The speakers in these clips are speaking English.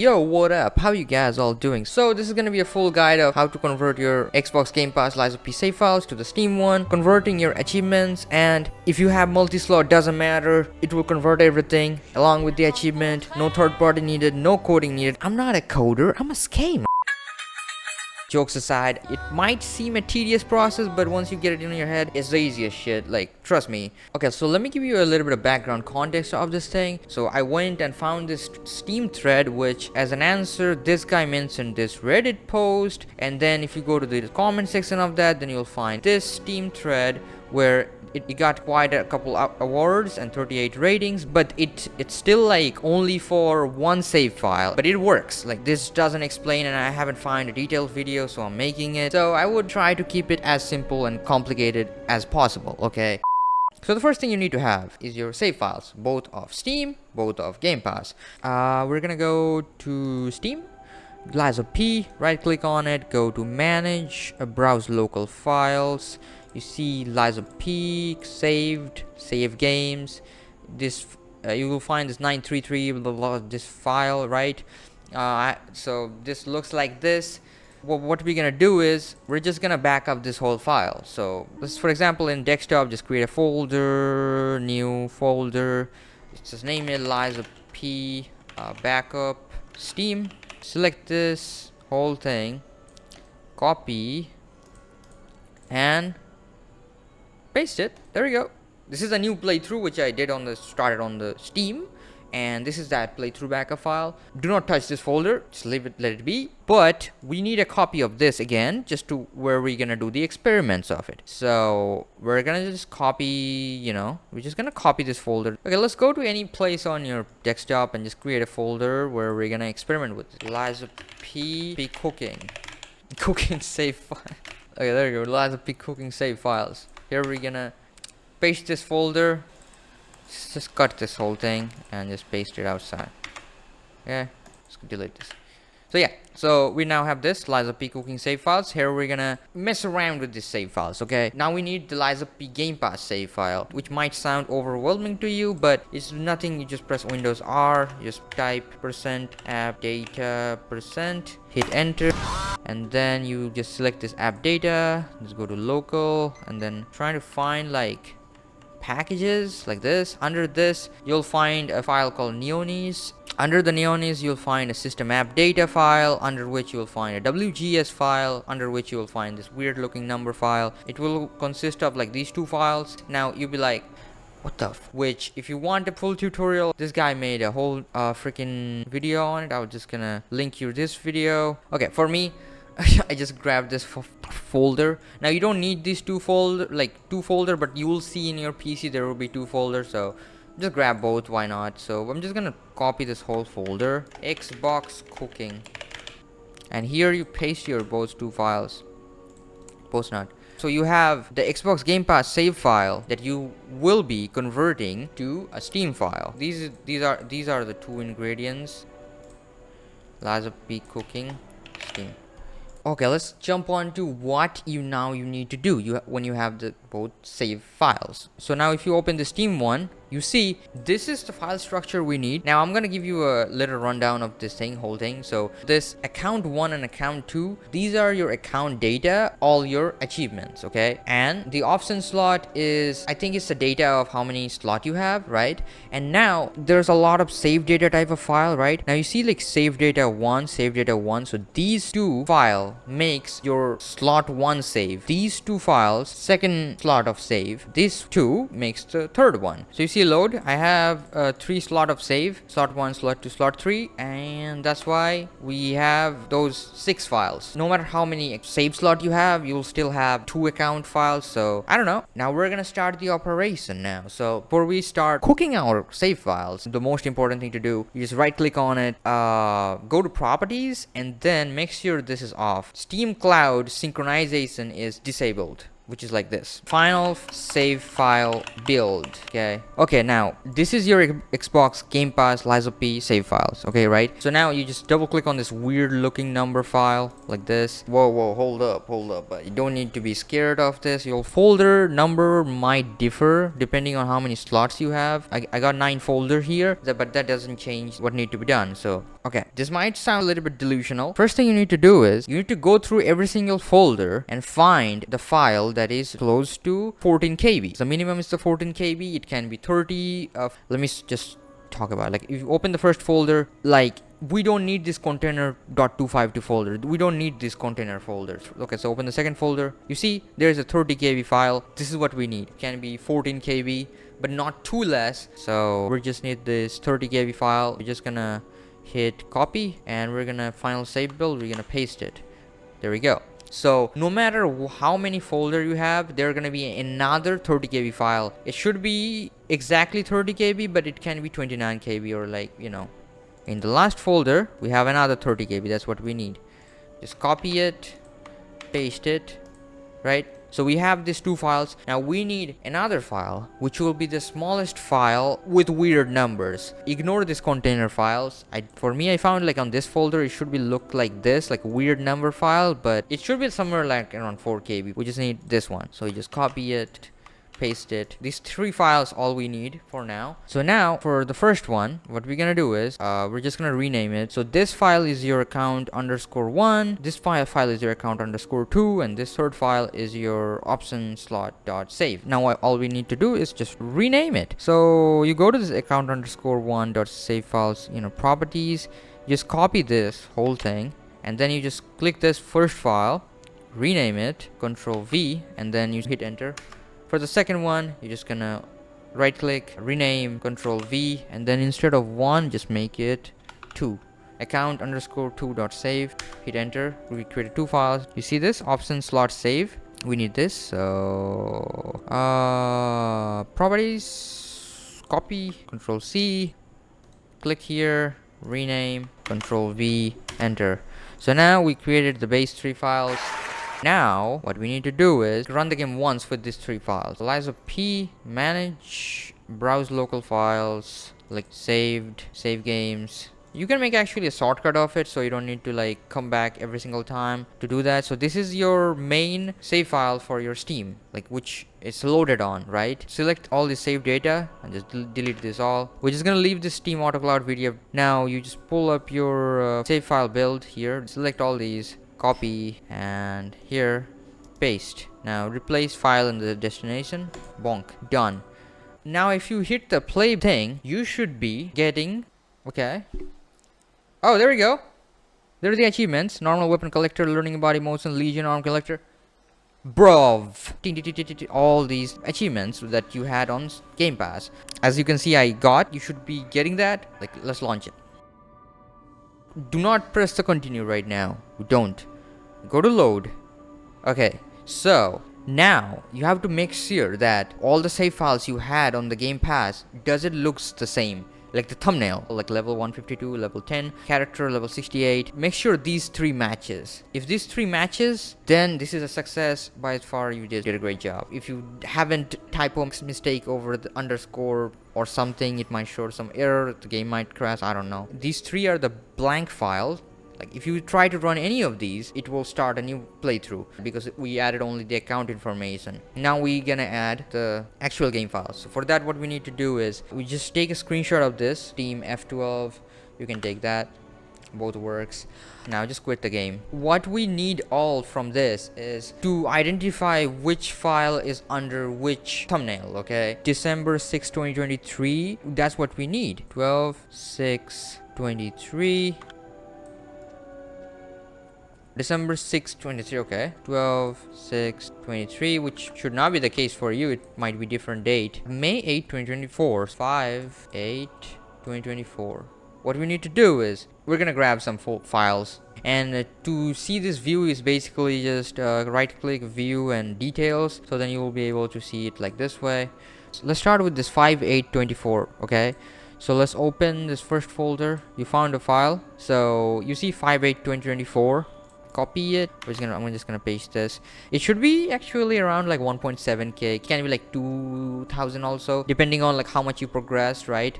Yo, what up? How you guys all doing? So this is gonna be a full guide of how to convert your Xbox Game Pass LizaP save files to the Steam one, converting your achievements, and if you have multi-slot, doesn't matter, it will convert everything along with the achievement. No third party needed, no coding needed. I'm not a coder, I'm a scam. Jokes aside, it might seem a tedious process, but once you get it in your head, it's the easiest shit, like, trust me. Okay, so let me give you a little bit of background context of this thing. So I went and found this Steam thread, which as an answer, this guy mentioned this Reddit post, and then if you go to the comment section of that, then you'll find this Steam thread where it got quite a couple awards and 38 ratings, but it's still like only for one save file, but it works. Like, this doesn't explain, and I haven't found a detailed video, so I'm making it. So I would try to keep it as simple and complicated as possible, okay? So the first thing you need to have is your save files, both of Steam, both of Game Pass. We're gonna go to Steam, LizaP, right click on it, go to manage, browse local files. You see LizaP, saved, save games. This you will find this 933, this file, right? So this looks like this. Well, what we're gonna do is we're just gonna back up this whole file. So this, for example, in desktop, just create a folder, new folder. Just name it LizaP backup Steam. Select this whole thing, copy, and paste it. There we go. This is a new playthrough which I did started on the Steam, and this is that playthrough backup file. Do not touch this folder, just leave it, let it be. But we need a copy of this again, just to where we're gonna do the experiments of it. So we're gonna just copy, we're just gonna copy this folder. Okay, let's go to any place on your desktop and just create a folder where we're gonna experiment with it. LizaP cooking save file. Okay, there you go. LizaP cooking save files. Here we're gonna paste this folder. Just cut this whole thing and just paste it outside. Yeah, let's delete this. So yeah, so we now have this LizaP cooking save files. Here we're gonna mess around with these save files, okay? Now we need the LizaP Game Pass save file, which might sound overwhelming to you, but it's nothing. You just press Windows R, just type %app data %, hit enter, and then you just select this app data. Just go to local, and then try to find like packages like this. Under this, you'll find a file called Neonies. Under the Neonies, you'll find a system app data file, under which you'll find a WGS file, under which you'll find this weird looking number file. It will consist of like these two files. Now you'll be like, what the which, if you want a full tutorial, this guy made a whole freaking video on it. I was just gonna link you this video. Okay, for me, I just grabbed this folder. Now you don't need these two folder, but you will see in your PC there will be two folders, so just grab both, why not? So I'm just gonna copy this whole folder, Xbox cooking, and here you paste your both two files. Post not. So you have the Xbox Game Pass save file that you will be converting to a Steam file. These are the two ingredients. LizaP cooking, Steam. Okay, let's jump on to what you need to do when you have the both save files. So now if you open the Steam one, you see this is the file structure we need. Now I'm gonna give you a little rundown of this whole thing. So this account 1 and account 2, these are your account data, all your achievements, okay? And the option slot is, I think it's the data of how many slot you have, right? And now there's a lot of save data type of file, right? Now you see like save data 1, save data 1. So these two file makes your slot 1 save. These two files, second slot of save. These two makes the third one. So you see load, I have 3 slot of save, slot 1, slot 2, slot 3, and that's why we have those 6 files. No matter how many save slot you have, you'll still have 2 account files. So I don't know. Now we're gonna start the operation now. So before we start cooking our save files, the most important thing to do, you just right click on it, go to properties, and then make sure this is off. Steam Cloud synchronization is disabled. which is like this: final save file build. Okay, now this is your Xbox Game Pass P save files. Okay, right? So now you just double click on this weird looking number file like this. Whoa, hold up, but you don't need to be scared of this. Your folder number might differ depending on how many slots you have. I got 9 folder here, but that doesn't change what need to be done. So okay, this might sound a little bit delusional. First thing you need to do is you need to go through every single folder and find the file that is close to 14 KB. The minimum is the 14 KB. It can be 30. Let me just talk about, like, if you open the first folder, like, we don't need this container.252 folder. We don't need this container folders. Okay, so open the second folder. You see there's a 30 KB file. This is what we need. It can be 14 KB, but not too less. So we just need this 30 KB file. We're just gonna hit copy and we're gonna final save build. We're gonna paste it. There we go. So no matter how many folder you have, there are gonna be another 30 KB file. It should be exactly 30 KB, but it can be 29 KB, or, like, you know, in the last folder we have another 30 KB. That's what we need. Just copy it, paste it, right? So we have these 2 files. Now we need another file, which will be the smallest file with weird numbers. Ignore these container files. For me, I found, like, on this folder, it should be look like this, like a weird number file, but it should be somewhere like around 4 KB. We just need this one. So you just copy it, paste it. These 3 files all we need for now. So now for the first one, what we're gonna do is we're just gonna rename it. So this file is your account_1, this file is your account_2, and this third file is your OptionSlot.sav. Now all we need to do is just rename it. So you go to this account_1.sav files, you know, properties, just copy this whole thing, and then you just click this first file, rename it, Control V, and then you hit enter. For the second one, you're just gonna right click, rename, Control V, and then instead of 1, just make it 2. Account_2.sav, hit enter. We created 2 files. You see this OptionSlot.sav? We need this. So properties, copy, Control C, click here, rename, Control V, enter. So now we created the base 3 files. Now what we need to do is run the game once with these 3 files. P, manage, browse local files, like saved, save games. You can make actually a shortcut of it, so you don't need to, like, come back every single time to do that. So this is your main save file for your Steam, like, which is loaded on, right? Select all the save data and just delete this all. We're just gonna leave this Steam AutoCloud video. Now you just pull up your save file build here, select all these, copy, and here paste. Now replace file in the destination, bonk, done. Now if you hit the play thing, you should be getting, okay, oh, there we go. There are the achievements: normal weapon collector, learning body motion, legion arm collector, bruv, all these achievements that you had on Game Pass. As you can see, I got. You should be getting that. Like, let's launch it. Do not press the continue right now. Don't. Go to load. Okay, so now you have to make sure that all the save files you had on the Game Pass, does it looks the same? Like the thumbnail, like level 152, level 10, character level 68. Make sure these 3 matches. If these 3 matches, then this is a success. By far, you did a great job. If you haven't typo mistake over the underscore or something, it might show some error. The game might crash. I don't know. These 3 are the blank files. Like, if you try to run any of these, it will start a new playthrough because we added only the account information. Now we're gonna add the actual game files. So for that, what we need to do is we just take a screenshot of this Steam F12. You can take that, both works. Now just quit the game. What we need all from this is to identify which file is under which thumbnail. Okay, December 6, 2023. That's what we need. 12/6/23. December 6, 23, okay. 12/6/23, which should not be the case for you. It might be different date. May 8, 2024. 5/8/2024. What we need to do is we're gonna grab some files. And to see this view is basically just right click, view, and details. So then you will be able to see it like this way. So let's start with this 5/8/24, okay. So let's open this first folder. You found a file. So you see 5/8/2024. copy it. I'm just gonna paste this. It should be actually around like 1.7k. It can be like 2000 also, depending on like how much you progress, right?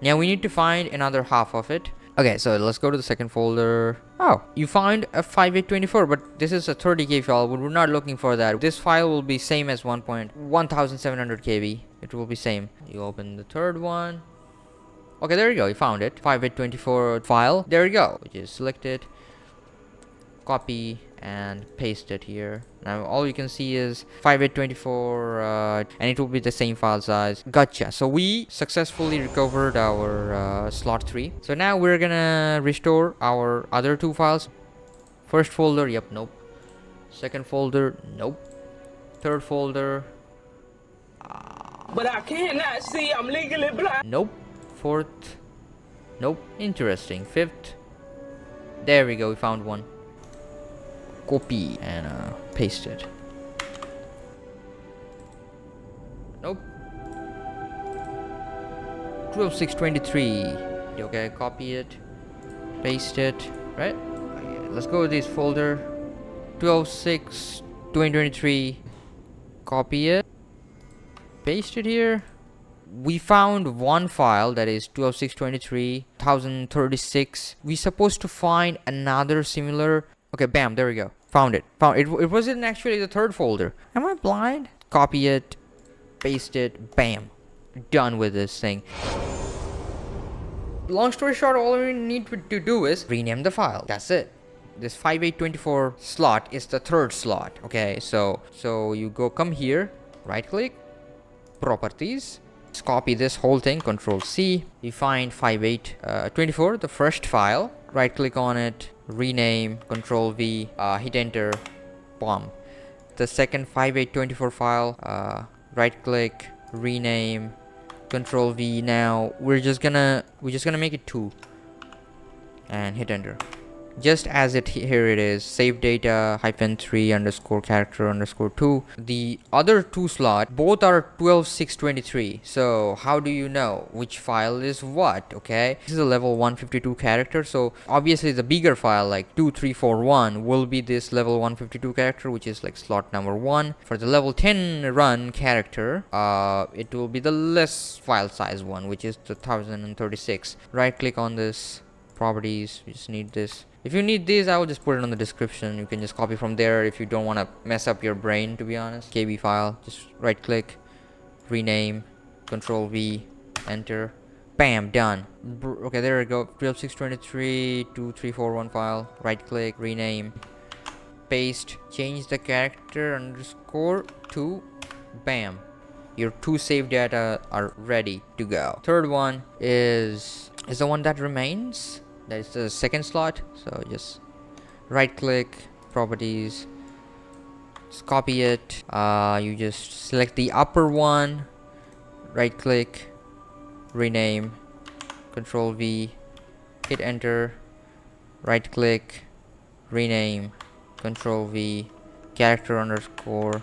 Now we need to find another half of it. Okay, so let's go to the second folder. Oh, you find a 5824, but this is a 30k file. We're not looking for that. This file will be same as 1700 kb. It will be same. You open the third one. Okay, there you go. You found it. 5824 file. There you go. Just select it, copy and paste it here. Now all you can see is 5824 and it will be the same file size. Gotcha. So we successfully recovered our slot 3. So now we're gonna restore our other two files. First folder, yep, nope. Second folder, nope. Third folder, but I cannot see, I'm legally blind. Nope. Fourth, nope. Interesting. Fifth, there we go, we found one. Copy and paste it. Nope. 12623. Okay, copy it, paste it, right? Okay, let's go with this folder. 206 2023. Copy it, paste it here. We found one file, that is 20623 1036. We supposed to find another similar. Okay, bam, there we go. Found it. It wasn't actually the third folder. Am I blind? Copy it, paste it, bam. Done with this thing. Long story short, all we need to do is rename the file. That's it. This 5824 slot is the third slot. Okay, so you come here, right click, properties. Just copy this whole thing, Control C. You find 5824, the first file. Right click on it, rename, Control V, hit enter, boom. The second 5824 file, right click, rename, Control V. Now we're just gonna make it 2 and hit enter. Just as here it is, save data -3 underscore character underscore 2. The other two slot, both are 12623. So how do you know which file is what? Okay, this is a level 152 character, so obviously the bigger file like 2341 will be this level 152 character, which is like slot number 1. For the level 10 run character, it will be the less file size one, which is the 1036. Right click on this, properties. You just need this. If you need these, I will just put it on the description. You can just copy from there if you don't want to mess up your brain, to be honest. KB file, just right click, rename, Control V, enter, bam, done. Okay, there we go. 12623 2341 file, right click, rename, paste, change the character underscore to, bam. Your two saved data are ready to go. Third one is the one that remains. That is the second slot. So just right click, properties, just copy it. You just select the upper one, right click, rename, Control V, hit enter, right click, rename, Control V, character underscore,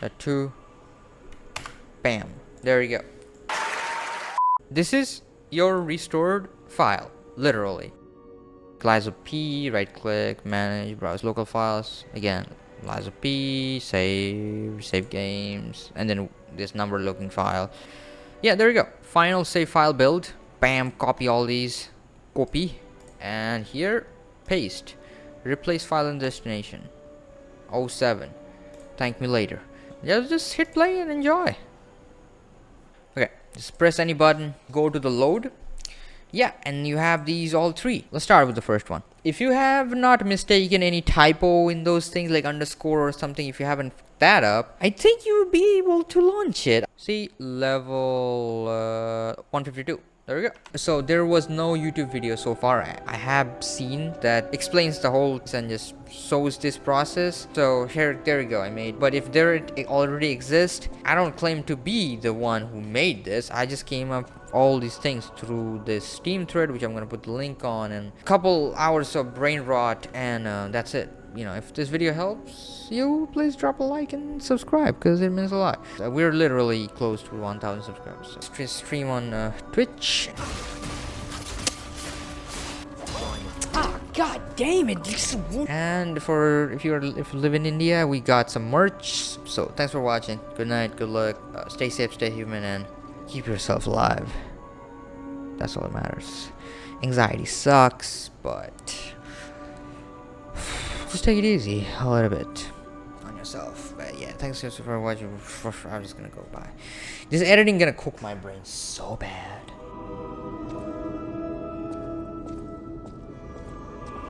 that 2, bam, there you go. This is your restored file. Literally. Liza P, right click, manage, browse local files. Again, Liza P, save games, and then this number looking file. Yeah, there you go. Final save file build. Bam, copy all these, copy, and here, paste. Replace file and destination. 07. Thank me later. Yeah, just hit play and enjoy. Okay, just press any button, go to the load. Yeah, and you have these all three. Let's start with the first one. If you have not mistaken any typo in those things like underscore or something, if you haven't that up, I think you would be able to launch it. See, level 152. There we go. So there was no YouTube video so far I have seen that explains the whole and just shows this process. So there you go, I made. But if there it already exists, I don't claim to be the one who made this. I just came up all these things through this Steam thread, which I'm gonna put the link on, and a couple hours of brain rot, and that's it. You know, if this video helps you, please drop a like and subscribe, because it means a lot. We're literally close to 1,000 subscribers. So stream on Twitch. God damn it. And for if you live in India, we got some merch. So thanks for watching. Good night, good luck, stay safe, stay human, and keep yourself alive. That's all that matters. Anxiety sucks, but just take it easy a little bit on yourself. But yeah, thanks for watching. I'm just gonna go bye. This editing gonna cook my brain so bad.